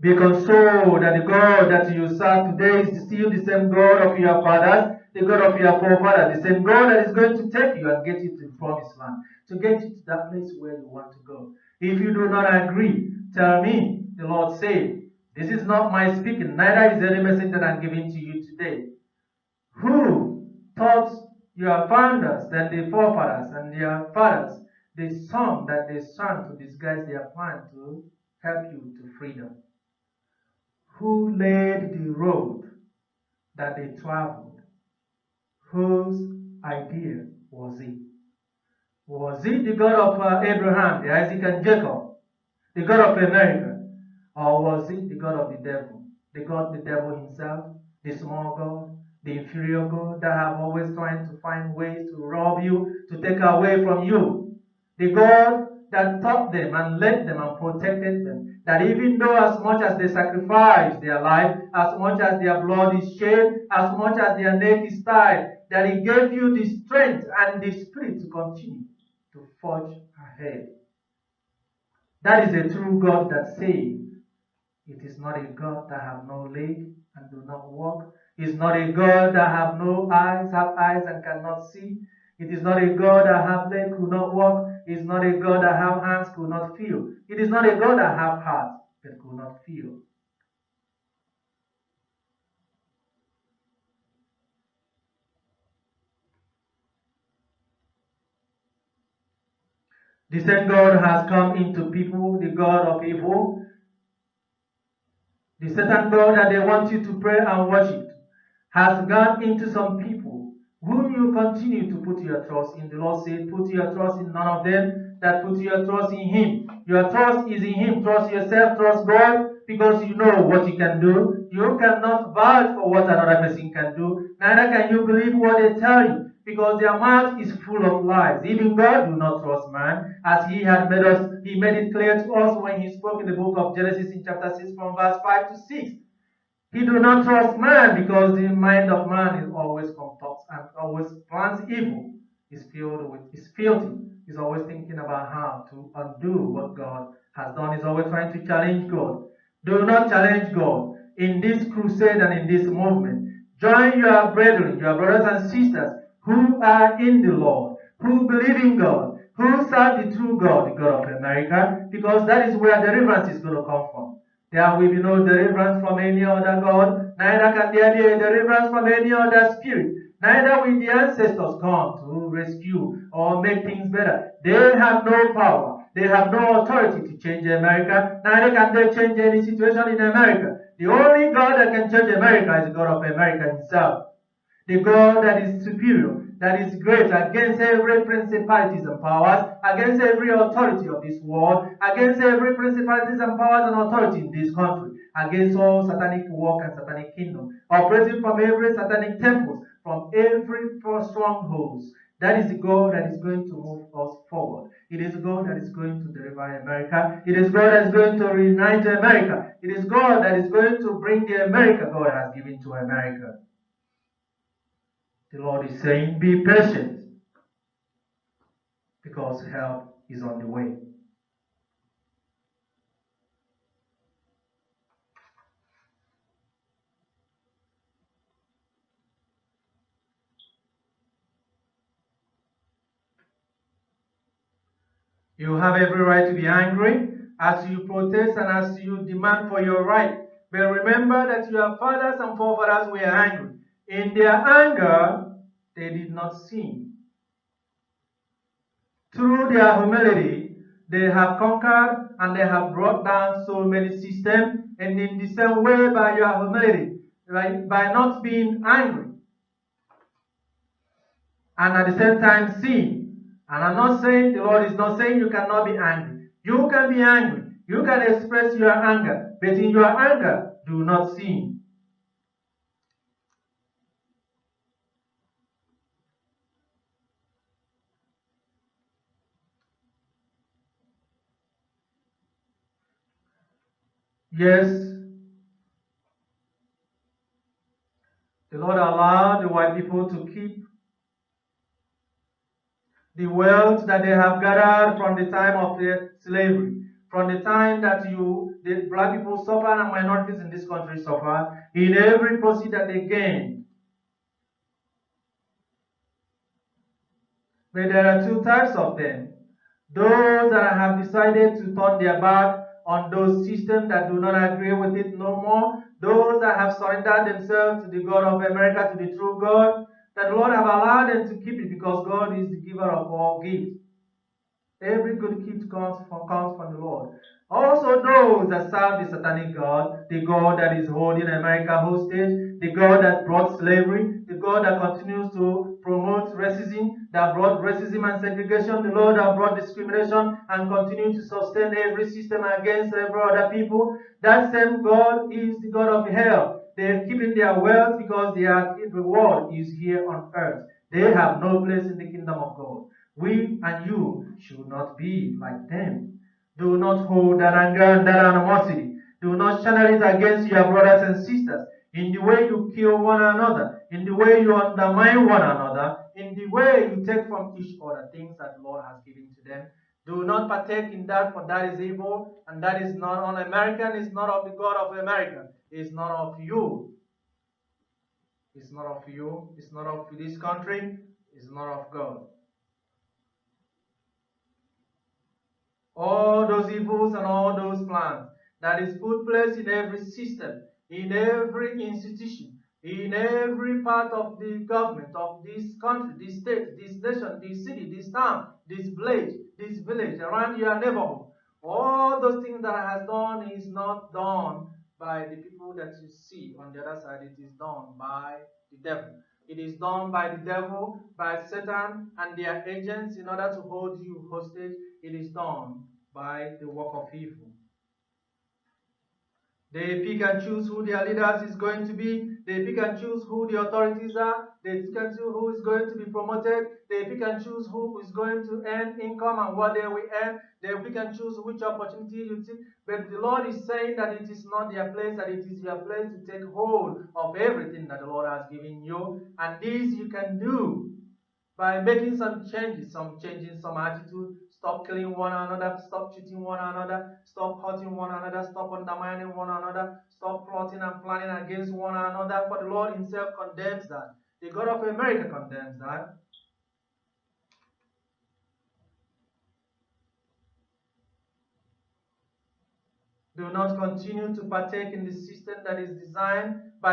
Be consoled that the God that you serve today is still the same God of your fathers, the God of your forefathers, the same God that is going to take you and get you to the promised land, to get you to that place where you want to go. If you do not agree, tell me, the Lord said, this is not my speaking, neither is any message that I'm giving to you today. Who taught your founders and the forefathers and their fathers the song that they sang to disguise their plan to help you to freedom? Who laid the road that they traveled? Whose idea was it? Was it the God of Abraham, the Isaac and Jacob, the God of America? Or was it the God of the devil? The devil himself, the small God, the inferior God that have always trying to find ways to rob you, to take away from you. The God that taught them and led them and protected them. That even though as much as they sacrifice their life, as much as their blood is shed, as much as their neck is tied, that He gave you the strength and the spirit to continue to forge ahead. That is a true God that saves. It is not a God that have no leg and do not walk. It is not a God that have no eyes, have eyes and cannot see. It is not a God that have leg, could not walk. It is not a God that have hands, could not feel. It is not a God that have heart, but could not feel. The same God has come into people, the God of evil, the Satan God that they want you to pray and worship, has gone into some people whom you continue to put your trust in. The Lord said, put your trust in none of them, that put your trust in Him. Your trust is in Him. Trust yourself, trust God, because you know what you can do. You cannot vouch for what another person can do. Neither can you believe what they tell you, because their mouth is full of lies. Even God do not trust man, as He had made us. He made it clear to us when He spoke in the book of Genesis in chapter 6 from verse 5 to 6. He do not trust man, because the mind of man is always corrupt and always plans evil. Is filthy. He's always thinking about how to undo what God has done. He's always trying to challenge God. Do not challenge God in this crusade and in this movement. Join your brethren, your brothers and sisters who are in the Lord, who believe in God, who serve the true God, the God of America, because that is where deliverance is going to come from. There will be no deliverance from any other God, neither can there be a deliverance from any other spirit. Neither will the ancestors come to rescue or make things better. They have no power. They have no authority to change America. Neither can they change any situation in America. The only God that can change America is the God of America Himself. The God that is superior, that is great against every principalities and powers, against every authority of this world, against every principalities and powers and authority in this country, against all satanic work and satanic kingdom, operating from every satanic temple, from every strongholds. That is the God that is going to move us forward. It is God that is going to deliver America. It is God that is going to reunite America. It is God that is going to bring the America God has given to America. The Lord is saying, be patient, because help is on the way. You have every right to be angry as you protest and as you demand for your right. But remember that your fathers and forefathers were angry. In their anger, they did not sin. Through their humility, they have conquered and they have brought down so many systems. And in the same way, by your humility, by not being angry, and at the same time sin. And I'm not saying, the Lord is not saying you cannot be angry. You can be angry. You can express your anger. But in your anger, do not sin. Yes, the Lord allowed the white people to keep the wealth that they have gathered from the time of their slavery, from the time that the black people suffer and minorities in this country suffer, in every proceed that they gain. But there are two types of them. Those that have decided to turn their back on those systems that do not agree with it no more, those that have surrendered themselves to the God of America, to the true God, that the Lord have allowed them to keep it because God is the giver of all gifts. Every good gift comes from the Lord. Also those that serve the satanic God, the God that is holding America hostage, the God that brought slavery, the God that continues to promote racism, that brought racism and segregation, the Lord that brought discrimination and continue to sustain every system against every other people. That same God is the God of hell. They are keeping their wealth because their reward is here on earth. They have no place in the kingdom of God. We and you should not be like them. Do not hold that anger and that animosity. Do not channel it against your brothers and sisters in the way you kill one another, in the way you undermine one another, in the way you take from each other things that the Lord has given to them. Do not partake in that, for that is evil, and that is not un-American, it's not of the God of America, it's not of you. It's not of you, it's not of this country, it's not of God. All those evils and all those plans that is put place in every system, in every institution, in every part of the government of this country, this state, this nation, this city, this town, this village, around your neighborhood. All those things that has done is not done by the people that you see on the other side. It is done by the devil. It is done by the devil, by Satan and their agents in order to hold you hostage. It is done by the work of evil. They pick and choose who their leaders is going to be. They pick and choose who the authorities are. They pick and choose who is going to be promoted. They pick and choose who is going to earn income and what they will earn. They pick and choose which opportunity you take. But the Lord is saying that it is not their place, that it is your place to take hold of everything that the Lord has given you. And this you can do by making some changes, changing some attitude. Stop killing one another, stop cheating one another, stop hurting one another, stop undermining one another, stop plotting and planning against one another. For the Lord himself condemns that. The God of America condemns that. Do not continue to partake in the system that is designed by